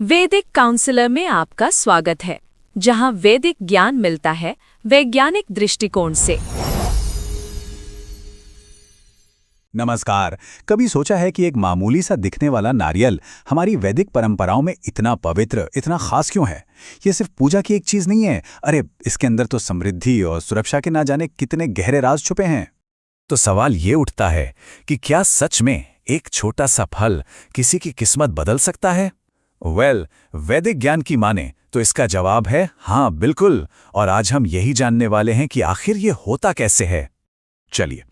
वैदिक काउंसलर में आपका स्वागत है, जहां वैदिक ज्ञान मिलता है वैज्ञानिक दृष्टिकोण से। नमस्कार। कभी सोचा है कि एक मामूली सा दिखने वाला नारियल हमारी वैदिक परंपराओं में इतना पवित्र, इतना खास क्यों है? ये सिर्फ पूजा की एक चीज नहीं है। अरे, इसके अंदर तो समृद्धि और सुरक्षा के ना जाने कितने गहरे राज छुपे हैं। तो सवाल ये उठता है कि क्या सच में एक छोटा सा फल किसी की किस्मत बदल सकता है? वैदिक ज्ञान की माने तो इसका जवाब है हाँ, बिल्कुल। और आज हम यही जानने वाले हैं कि आखिर ये होता कैसे है। चलिए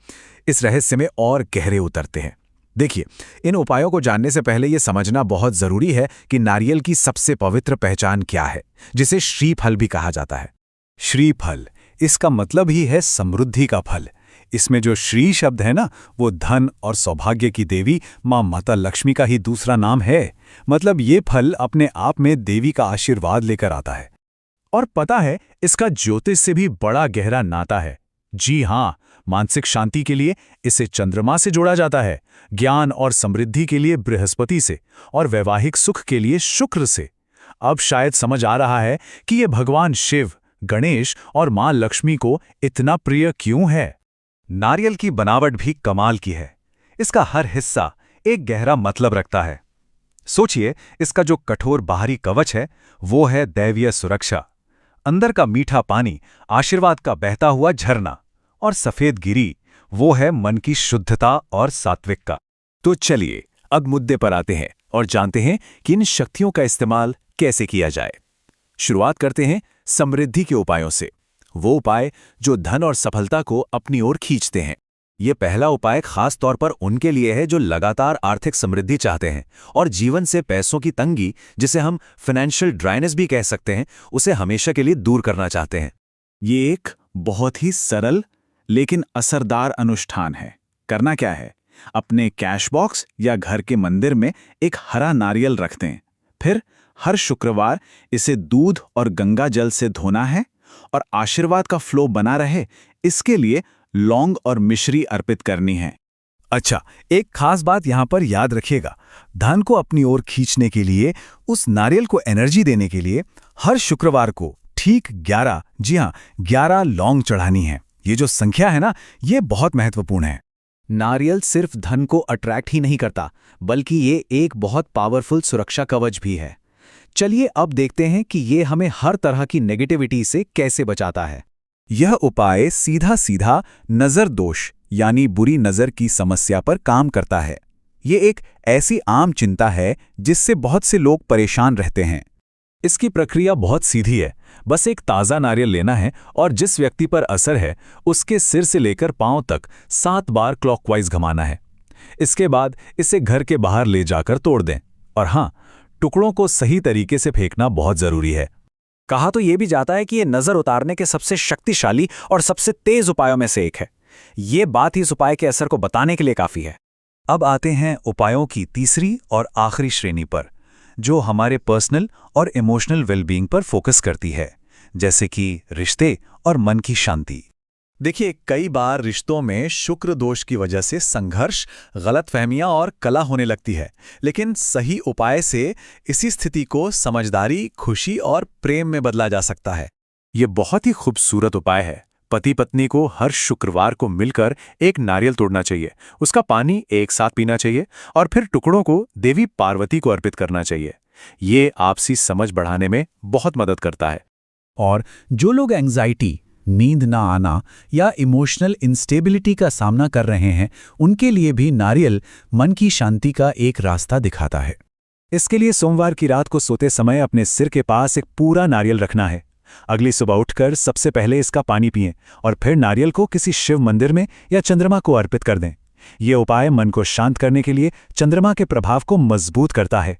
इस रहस्य में और गहरे उतरते हैं। देखिए, इन उपायों को जानने से पहले ये समझना बहुत जरूरी है कि नारियल की सबसे पवित्र पहचान क्या है, जिसे श्रीफल भी कहा जाता है। श्रीफल, इसका मतलब ही है समृद्धि का फल। इसमें जो श्री शब्द है ना, वो धन और सौभाग्य की देवी मां माता लक्ष्मी का ही दूसरा नाम है। मतलब ये फल अपने आप में देवी का आशीर्वाद लेकर आता है। और पता है, इसका ज्योतिष से भी बड़ा गहरा नाता है। जी हाँ, मानसिक शांति के लिए इसे चंद्रमा से जोड़ा जाता है, ज्ञान और समृद्धि के लिए बृहस्पति से, और वैवाहिक सुख के लिए शुक्र से। अब शायद समझ आ रहा है कि ये भगवान शिव, गणेश और मां लक्ष्मी को इतना प्रिय क्यों है। नारियल की बनावट भी कमाल की है। इसका हर हिस्सा एक गहरा मतलब रखता है। सोचिए, इसका जो कठोर बाहरी कवच है वो है दैवीय सुरक्षा, अंदर का मीठा पानी आशीर्वाद का बहता हुआ झरना, और सफेद गिरी वो है मन की शुद्धता और सात्विक का। तो चलिए अब मुद्दे पर आते हैं और जानते हैं कि इन शक्तियों का इस्तेमाल कैसे किया जाए। शुरुआत करते हैं समृद्धि के उपायों से, वो उपाय जो धन और सफलता को अपनी ओर खींचते हैं। ये पहला उपाय खास तौर पर उनके लिए है जो लगातार आर्थिक समृद्धि चाहते हैं और जीवन से पैसों की तंगी, जिसे हम फाइनेंशियल ड्राइनेस भी कह सकते हैं, उसे हमेशा के लिए दूर करना चाहते हैं। ये एक बहुत ही सरल लेकिन असरदार अनुष्ठान है। करना क्या है, अपने कैश बॉक्स या घर के मंदिर में एक हरा नारियल रख दें। फिर हर शुक्रवार इसे दूध और गंगा जल से धोना है, और आशीर्वाद का फ्लो बना रहे इसके लिए लौंग और मिश्री अर्पित करनी है। अच्छा, एक खास बात यहां पर याद रखिएगा। धन को अपनी ओर खींचने के लिए, उस नारियल को एनर्जी देने के लिए हर शुक्रवार को ठीक 11, जी हां, 11 लौंग चढ़ानी है। ये जो संख्या है ना, ये बहुत महत्वपूर्ण है। नारियल सिर्फ धन को अट्रैक्ट ही नहीं करता, बल्कि ये एक बहुत पावरफुल सुरक्षा कवच भी है। चलिए अब देखते हैं कि ये हमें हर तरह की नेगेटिविटी से कैसे बचाता है। यह उपाय सीधा सीधा नजर दोष यानी बुरी नजर की समस्या पर काम करता है। ये एक ऐसी आम चिंता है जिससे बहुत से लोग परेशान रहते हैं। इसकी प्रक्रिया बहुत सीधी है। बस एक ताज़ा नारियल लेना है और जिस व्यक्ति पर असर है उसके सिर से लेकर पांव तक 7 बार क्लॉकवाइज घुमाना है। इसके बाद इसे घर के बाहर ले जाकर तोड़ दें। और हाँ, टुकड़ों को सही तरीके से फेंकना बहुत जरूरी है। कहा तो ये भी जाता है कि ये नजर उतारने के सबसे शक्तिशाली और सबसे तेज उपायों में से एक है। ये बात ही इस उपाय के असर को बताने के लिए काफी है। अब आते हैं उपायों की तीसरी और आखिरी श्रेणी पर, जो हमारे पर्सनल और इमोशनल वेलबींग पर फोकस करती है, जैसे कि रिश्ते और मन की शांति। देखिए, कई बार रिश्तों में शुक्र दोष की वजह से संघर्ष, गलतफहमियां और कला होने लगती है। लेकिन सही उपाय से इसी स्थिति को समझदारी, खुशी और प्रेम में बदला जा सकता है। ये बहुत ही खूबसूरत उपाय है। पति पत्नी को हर शुक्रवार को मिलकर एक नारियल तोड़ना चाहिए, उसका पानी एक साथ पीना चाहिए और फिर टुकड़ों को देवी पार्वती को अर्पित करना चाहिए। ये आपसी समझ बढ़ाने में बहुत मदद करता है। और जो लोग एंग्जाइटी, नींद ना आना या इमोशनल इंस्टेबिलिटी का सामना कर रहे हैं, उनके लिए भी नारियल मन की शांति का एक रास्ता दिखाता है। इसके लिए सोमवार की रात को सोते समय अपने सिर के पास एक पूरा नारियल रखना है। अगली सुबह उठकर सबसे पहले इसका पानी पिएं और फिर नारियल को किसी शिव मंदिर में या चंद्रमा को अर्पित कर दें। ये उपाय मन को शांत करने के लिए चंद्रमा के प्रभाव को मजबूत करता है।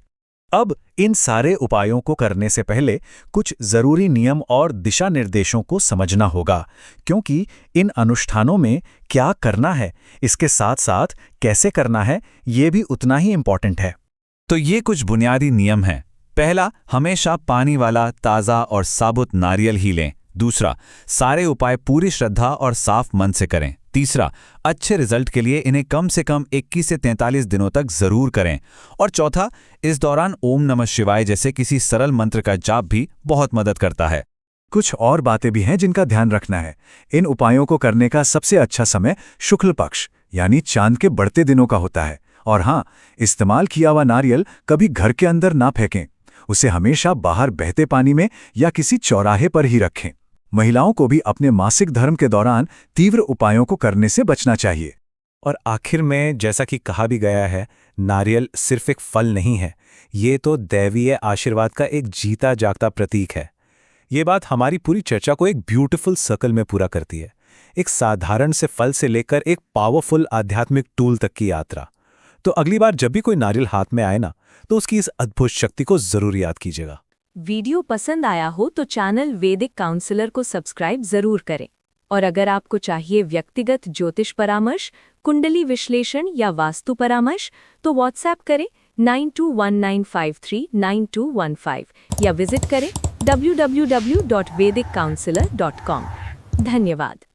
अब इन सारे उपायों को करने से पहले कुछ जरूरी नियम और दिशा निर्देशों को समझना होगा, क्योंकि इन अनुष्ठानों में क्या करना है, इसके साथ साथ कैसे करना है, ये भी उतना ही इम्पोर्टेंट है। तो ये कुछ बुनियादी नियम हैं। पहला, हमेशा पानी वाला ताज़ा और साबुत नारियल ही लें। दूसरा, सारे उपाय पूरी श्रद्धा और साफ मन से करें। तीसरा, अच्छे रिजल्ट के लिए इन्हें कम से कम 21 से 43 दिनों तक जरूर करें। और चौथा, इस दौरान ओम नमः शिवाय जैसे किसी सरल मंत्र का जाप भी बहुत मदद करता है। कुछ और बातें भी हैं जिनका ध्यान रखना है। इन उपायों को करने का सबसे अच्छा समय शुक्ल पक्ष यानी चांद के बढ़ते दिनों का होता है। और हाँ, इस्तेमाल किया हुआ नारियल कभी घर के अंदर ना फेंकें, उसे हमेशा बाहर बहते पानी में या किसी चौराहे पर ही रखें। महिलाओं को भी अपने मासिक धर्म के दौरान तीव्र उपायों को करने से बचना चाहिए। और आखिर में, जैसा कि कहा भी गया है, नारियल सिर्फ एक फल नहीं है, ये तो दैवीय आशीर्वाद का एक जीता जागता प्रतीक है। ये बात हमारी पूरी चर्चा को एक ब्यूटीफुल सर्कल में पूरा करती है। एक साधारण से फल से लेकर एक पावरफुल आध्यात्मिक टूल तक की यात्रा। तो अगली बार जब भी कोई नारियल हाथ में आए ना, तो उसकी इस अद्भुत शक्ति को जरूर याद कीजिएगा। वीडियो पसंद आया हो तो चैनल वैदिक काउंसलर को सब्सक्राइब जरूर करें। और अगर आपको चाहिए व्यक्तिगत ज्योतिष परामर्श, कुंडली विश्लेषण या वास्तु परामर्श, तो व्हाट्सएप करें 9219539215 या विजिट करें www.vediccounselor.com। धन्यवाद।